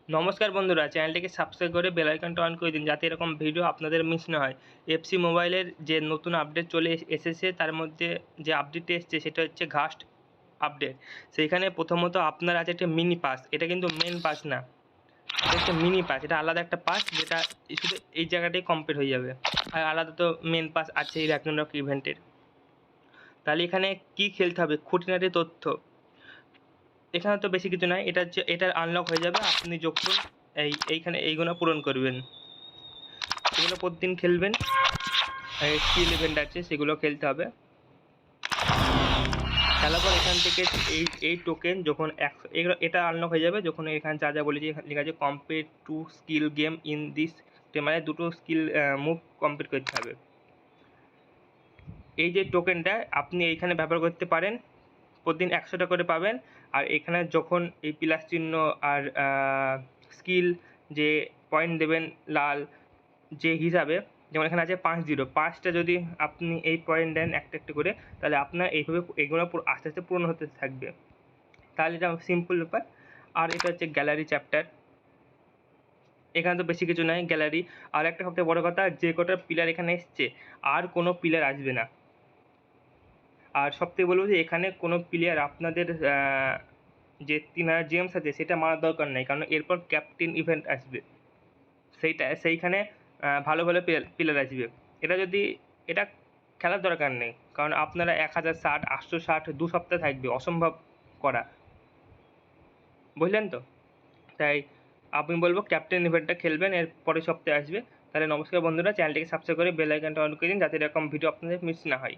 নমস্কার বন্ধুরা, চ্যানেলটিকে সাবস্ক্রাইব করে বেল আইকনটা অন করে দিন যাতে এরকম ভিডিও আপনাদের মিস না হয়। এফসি মোবাইলের যে নতুন আপডেট চলে এসেছে তার মধ্যে যে আপডেটটি এসছে সেটা হচ্ছে ঘাস্ট আপডেট। সেইখানে প্রথমত আপনার আছে একটা মিনি পাস, এটা কিন্তু মেন পাস না, এটা হচ্ছে মিনি পাস, এটা আলাদা একটা পাস যেটা শুধু এই জায়গাটাই কমপ্লিট হয়ে যাবে। আর আলাদা তো মেন পাস আছে এই র্যাগনারক ইভেন্টের। তাহলে এখানে কি খেলতে হবে খুঁটিনাটি তথ্য, এখানে তো বেশি কিছু নয়, এটা হচ্ছে এটার আনলক হয়ে যাবে আপনি যখন এইখানে এইগুলো পূরণ করবেন। এগুলো প্রতিদিন খেলবেন, স্কিল ইভেন্ট আছে সেগুলো খেলতে হবে। খেলার পর এখান থেকে এই টোকেন যখন এটা আনলক হয়ে যাবে যখন এখানে যা বলেছি লেখা আছে complete to skill game in this, মানে দুটো স্কিল মুভ কমপ্লিট করতে হবে। এই যে টোকেনটা আপনি এইখানে ব্যবহার করতে পারেন, প্রতিদিন 100টা করে পাবেন। আর এখানে যখন এই প্লাস চিহ্ন আর স্কিল যে পয়েন্ট দেবেন লাল যে হিসাবে, যেমন এখানে আছে 5টা যদি আপনি এই পয়েন্ট দেন একটা একটা করে, তাহলে আপনার এইভাবে এগুলো আস্তে আস্তে পূরণ হতে থাকবে। তাহলে এটা সিম্পল ব্যাপার। আর এটা হচ্ছে গ্যালারি চ্যাপ্টার, এখানে তো বেশি কিছু নয় গ্যালারি। আর একটা সবথেকে বড় কথা, যে কটা পিলার এখানে এসছে আর কোনো পিলার আসবে না। আর সবথেকে বলবো যে এখানে কোনো প্লেয়ার আপনাদের যে 3000 জেমস আছে সেটা মারার দরকার নেই, কারণ এরপর ক্যাপ্টেন ইভেন্ট আসবে, সেইখানে ভালো ভালো প্লেয়ার আসবে। এটা খেলার দরকার নেই, কারণ আপনারা 1060 860 2 সপ্তাহ থাকবে, অসম্ভব করা, বুঝলেন তো? তাই আমি বলবো ক্যাপ্টেন ইভেন্টটা খেলবেন, এর পরের সপ্তাহে আসবে। তাহলে নমস্কার বন্ধুরা, চ্যানেলটিকে সাবস্ক্রাইব করে বেল আইকনটা অন করে দিন যাতে এরকম ভিডিও আপনাদের মিস না হয়।